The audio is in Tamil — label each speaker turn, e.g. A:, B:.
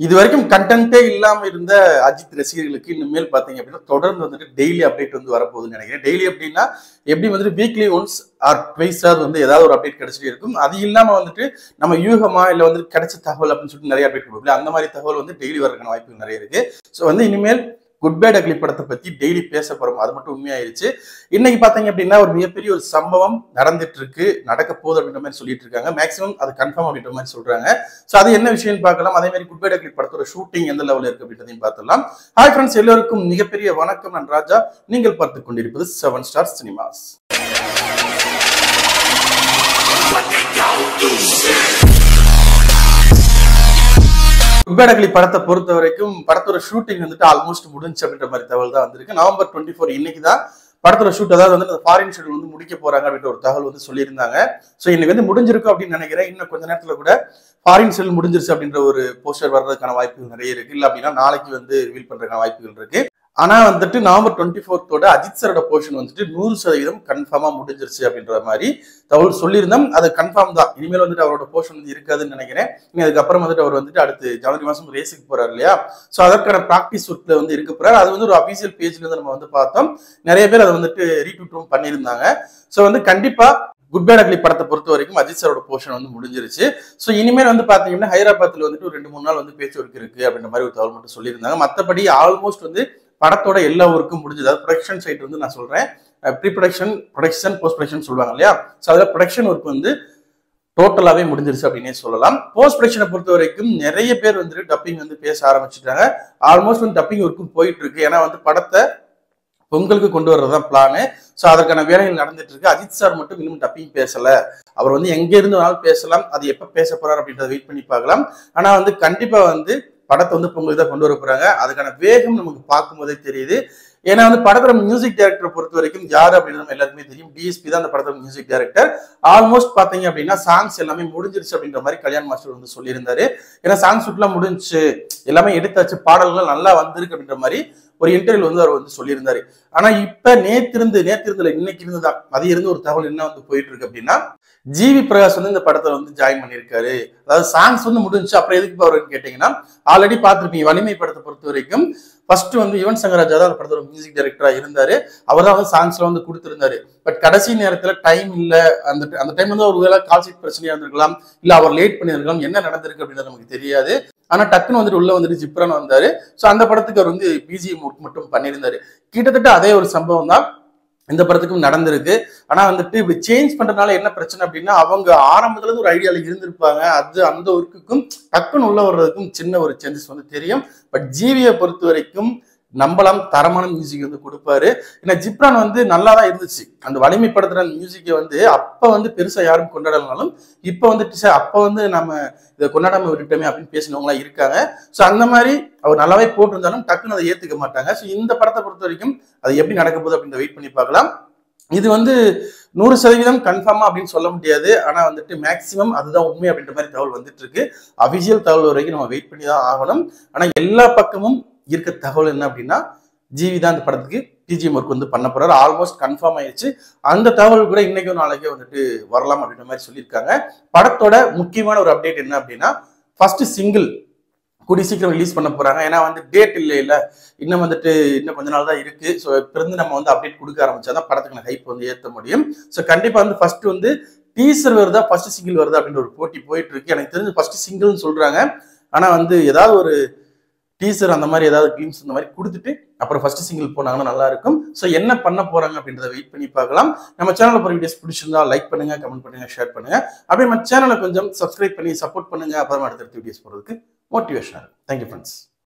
A: இது வரைக்கும் கண்டென்ட்டே இல்லாம இருந்த அஜித் ரசிகர்களுக்கு இனிமேல் பாத்தீங்க அப்படின்னா தொடர்ந்து வந்துட்டு டெய்லி அப்டேட் வந்து வரப்போகுதுன்னு நினைக்கிறேன். டெய்லி அப்படின்னா எப்படி வந்துட்டு வீக்லி ஒன்ஸ் ஆர் ட்வைஸ் வந்து ஏதாவது ஒரு அப்டேட் கிடைச்சிட்டே இருக்கும். அது இல்லாம வந்துட்டு நம்ம யூகமா இல்ல வந்து கிடைச்ச தகவல் அப்படின்னு சொல்லிட்டு நிறைய அப்டேட் கொடுப்போம். அந்த மாதிரி தகவல் வந்து டெய்லி வரதுக்கான வாய்ப்புகள் நிறைய இருக்கு. ஸோ வந்து இனிமேல் குட் பேட் அக்லி படத்தை பத்தி டெய்லி பேச போறோம். அது மட்டும் உண்மையாயிருச்சு. இன்னைக்கு பாத்தீங்க அப்படின்னா ஒரு மிகப்பெரிய ஒரு சம்பவம் நடந்துட்டு இருக்கு, நடக்க போகுது அப்படின்ற மாதிரி சொல்லிட்டு இருக்காங்க. மேக்ஸிமம் அது கன்ஃபார்ம் அப்படின்ற மாதிரி சொல்றாங்க. சோ அது என்ன விஷயம்னு பார்க்கலாம். அதே மாதிரி குட் பேட் அக்லி படத்தோட ஷூட்டிங் எந்த லெவலில் இருக்கு அப்படின்றதையும் பார்த்துடலாம். ஹாய் ஃப்ரெண்ட்ஸ், எல்லோருக்கும் மிகப்பெரிய வணக்கம். நான் ராஜா. நீங்கள் பார்த்துக் கொண்டிருப்பது 7 star cinemas. Good bad ugly படத்தை பொறுத்த வரைக்கும் படத்தோட ஷூட்டிங் வந்துட்டு ஆல்மோஸ்ட் முடிஞ்சு அப்படின்ற மாதிரி தகவல் தான் வந்திருக்கு. நவம்பர் 24 இன்னைக்கு தான் படத்தோட ஷூட், அதாவது வந்து ஃபாரின் ஷெட்யூல் வந்து முடிக்க போறாங்க அப்படின்ற ஒரு தகவல் வந்து சொல்லியிருந்தாங்க. ஸோ இன்னைக்கு வந்து முடிஞ்சிருக்கும் அப்படின்னு நினைக்கிறேன். இன்னும் கொஞ்ச நேரத்துல கூட ஃபாரின் ஷெட்யூல் முடிஞ்சிருச்சு அப்படின்ற ஒரு போஸ்டர் வர்றதுக்கான வாய்ப்புகள் நிறைய இருக்கு. இல்ல அப்படின்னா நாளைக்கு வந்து ரிவீல் பண்றதுக்கான வாய்ப்புகள் இருக்கு. ஆனா வந்துட்டு நவம்பர் 24 அஜித் சரோட போர்ஷன் வந்துட்டு 100% கன்ஃபார்மா முடிஞ்சிருச்சு அப்படின்ற மாதிரி தகவல் சொல்லியிருந்தோம். அது கன்ஃபார்ம் தான். இனிமேல் வந்துட்டு அவரோட போர்ஷன் வந்து இருக்காதுன்னு நினைக்கிறேன். அதுக்கப்புறம் வந்துட்டு அவர் வந்துட்டு அடுத்து ஜனவரி மாசம் ரேஸுக்கு போறாரு இல்லையா? ஸோ அதற்கான ப்ராக்டிஸ் ஒர்க்ல வந்து இருக்க போறாரு. அது வந்து ஒரு அபிஷியல் பேஜ்ல இருந்து நம்ம வந்து பார்த்தோம். நிறைய பேர் அதை வந்துட்டு ரீட்வீட்டும் பண்ணியிருந்தாங்க. ஸோ வந்து கண்டிப்பா குட் பேட் அக்லி படத்தை பொறுத்த வரைக்கும் அஜித் சரோட போர்ஷன் வந்து முடிஞ்சிருச்சு. ஸோ இனிமேல் வந்து பாத்தீங்கன்னா ஹைதராபாத்ல வந்துட்டு ஒரு 2-3 நாள் வந்து பேச்சு ஒர்க் இருக்கு அப்படின்ற மாதிரி ஒரு தகவல் மட்டும் சொல்லியிருந்தாங்க. மற்றபடி ஆல்மோஸ்ட் வந்து படத்தோட எல்லா ஒர்க்கும் முடிஞ்சது. அதாவது ப்ரொடக்ஷன் சைட் வந்து நான் சொல்றேன், pre production, production, post production சொல்லுவாங்க இல்லையா? ஸோ அதில் ப்ரொடக்ஷன் ஒர்க் வந்து டோட்டலாவே முடிஞ்சிருச்சு அப்படின்னே சொல்லலாம். போஸ்ட் ப்ரொடக்ஷனை பொறுத்த வரைக்கும் நிறைய பேர் வந்துட்டு டப்பிங் வந்து பேச ஆரம்பிச்சுட்டாங்க. ஆல்மோஸ்ட் வந்து டப்பிங் ஒர்க்கும் போயிட்டு இருக்கு. ஏன்னா வந்து படத்தை பொங்கலுக்கு கொண்டு வர்றதுதான் பிளானு. ஸோ அதற்கான வேலைகள் நடந்துட்டு இருக்கு. அஜித் சார் மட்டும் இன்னும் டப்பிங் பேசல. அவர் வந்து எங்க இருந்து வேணாலும் பேசலாம். அது எப்ப பேச போறாரு அப்படின்றத வெயிட் பண்ணி பார்க்கலாம். ஆனா வந்து கண்டிப்பா வந்து படத்தை வந்து பொங்கலுக்கு தான் கொண்டு வர போறாங்க. அதுக்கான வேகம் நமக்கு பார்க்கும் போதே தெரியுது. ஏன்னா வந்து படத்தோட மியூசிக் டைரக்டரை பொறுத்த வரைக்கும் யாரு அப்படின்னு நம்ம எல்லாருக்குமே தெரியும். டிஎஸ்பி தான் அந்த படத்தோட மியூசிக் டைரக்டர். ஆல்மோஸ்ட் பாத்தீங்க அப்படின்னா சாங்ஸ் எல்லாமே முடிஞ்சிருச்சு அப்படின்ற மாதிரி கல்யாண் மாஸ்டர் வந்து சொல்லியிருந்தாரு. ஏன்னா சாங் ஷூட்லாம் முடிஞ்சு எல்லாமே எடுத்தாச்சு, பாடல்கள் நல்லா வந்திருக்கு அப்படின்ற மாதிரி ஒரு இன்டர்வியூ வந்து அவர் வந்து சொல்லியிருந்தாரு. ஆனா இப்ப நேத்திருந்துல இன்னைக்கு இருந்துதான் அது இருந்து ஒரு தகவல் என்ன வந்து போயிட்டு இருக்கு அப்படின்னா, ஜிவி பிரகாஷ் வந்து இந்த படத்தை வந்து ஜாயின் பண்ணியிருக்காரு. அதாவது சாங்ஸ் வந்து முடிஞ்சு அப்புறம் எதுக்கு போறேன்னு கேட்டீங்கன்னா, ஆல்ரெடி பார்த்துருப்பீங்க வலிமை படத்தை பொறுத்த வரைக்கும் ஃபர்ஸ்ட் வந்து யுவன் சங்கர் ராஜா தான் அந்த படத்தோட மியூசிக் டைரக்டரா இருந்தாரு. அவர் தான் வந்து சாங்ஸ்ல வந்து கொடுத்திருந்தாரு. பட் கடைசி நேரத்துல டைம் இல்ல. அந்த டைம் வந்து ஒரு வேளை கால் சீட் பிரச்சனையா இருந்திருக்கலாம், இல்ல அவர் லேட் பண்ணியிருக்கலாம், என்ன நடந்திருக்கு அப்படின்றது நமக்கு தெரியாது. ஆனா டக்குன்னு வந்துட்டு உள்ள வந்துட்டு ஜிப்ரான் வந்தாரு. ஸோ அந்த படத்துக்கு அவர் வந்து பிஜிஎம் ஒர்க் மட்டும் பண்ணியிருந்தாரு. கிட்டத்தட்ட அதே ஒரு சம்பவம் தான் இந்த படத்துக்கும் நடந்திருக்கு. ஆனா வந்துட்டு இப்படி சேஞ்ச் பண்றதுனால என்ன பிரச்சனை அப்படின்னா, அவங்க ஆரம்பத்துல இருந்து ஒரு ஐடியால இருந்திருப்பாங்க. அது அந்த ஒர்க்குக்கும் டக்குன்னு உள்ள வர்றதுக்கும் சின்ன ஒரு சேஞ்சஸ் வந்து தெரியும். பட் ஜிவியை பொறுத்த வரைக்கும் நம்பலாம், தரமான மியூசிக் வந்து கொடுப்பாரு. ஏன்னா ஜிப்ரான் வந்து நல்லா தான் இருந்துச்சு. அந்த வலிமை படத்துல மியூசிக்கை வந்து அப்ப வந்து பெருசா யாரும் கொண்டாடலனாலும் இப்ப வந்துட்டு சார் அப்ப வந்து நம்ம இதை கொண்டாடாம விட்டுட்டோமே அப்படின்னு பேசினவங்களா இருக்காங்க. ஸோ அந்த மாதிரி அவர் நல்லாவே போட்டிருந்தாலும் டக்குன்னு அதை ஏத்துக்க மாட்டாங்க. ஸோ இந்த படத்தை பொறுத்த வரைக்கும் அது எப்படி நடக்க போகுது அப்படின்னு வெயிட் பண்ணி பார்க்கலாம். இது வந்து 100% கன்ஃபார்மா அப்படின்னு சொல்ல முடியாது. ஆனா வந்துட்டு மேக்சிமம் அதுதான் உண்மை அப்படின்ற மாதிரி தகவல் வந்துட்டு இருக்கு. அபிஷியல் தகவல் வரைக்கும் நம்ம வெயிட் பண்ணி தான் ஆகணும். ஆனா எல்லா பக்கமும் இருக்க தகவல் என்ன அப்படின்னா, ஜிவி தான் அந்த படத்துக்கு பிஜிஎம் ஒர்க் வந்து பண்ண போறாரு. ஆல்மோஸ்ட் கன்ஃபார்ம் ஆயிடுச்சு. அந்த தகவல் கூட இன்னைக்கோ நாளைக்கே வந்துட்டு வரலாம் அப்படின்ற மாதிரி சொல்லியிருக்காங்க. படத்தோட முக்கியமான ஒரு அப்டேட் என்ன அப்படின்னா, ஃபர்ஸ்ட் சிங்கிள் கூடி சீக்கிரம் ரிலீஸ் பண்ண போறாங்க. ஏன்னா வந்து டேட் இல்ல இன்னும் வந்துட்டு இன்னும் கொஞ்ச நாள் தான் இருக்கு. ஸோ இப்ப இருந்து நம்ம வந்து அப்டேட் கொடுக்க ஆரம்பிச்சாதான் படத்துக்கான ஹைப் வந்து ஏற்ற முடியும். ஸோ கண்டிப்பா வந்து ஃபர்ஸ்ட் வந்து டீசர் வருதா ஃபர்ஸ்ட் சிங்கிள் வருதா அப்படின்ற ஒரு போட்டி போயிட்டு இருக்கு. எனக்கு தெரிஞ்சு ஃபர்ஸ்ட் சிங்கிள்னு சொல்றாங்க. ஆனா வந்து ஏதாவது ஒரு டீசர் அந்த மாதிரி ஏதாவது கிளிம்ஸ் இந்த மாதிரி கொடுத்துட்டு அப்புறம் ஃபர்ஸ்ட் சிங்கிள் போனாங்கன்னா நல்லா இருக்கும். ஸோ என்ன பண்ண போறாங்க அப்படின்றத வெயிட் பண்ணி பார்க்கலாம். நம்ம சேனல்ல போற வீடியோஸ் பிடிச்சிருந்தா லைக் பண்ணுங்க, கமெண்ட் பண்ணுங்க, ஷேர் பண்ணுங்க. அப்படியே நம்ம சேனலை கொஞ்சம் சப்ஸ்கிரைப் பண்ணி சப்போர்ட் பண்ணுங்க. அப்புறமா அடுத்தடுத்த வீடியோஸ் போறதுக்கு மோட்டிவேஷன். Thank you friends.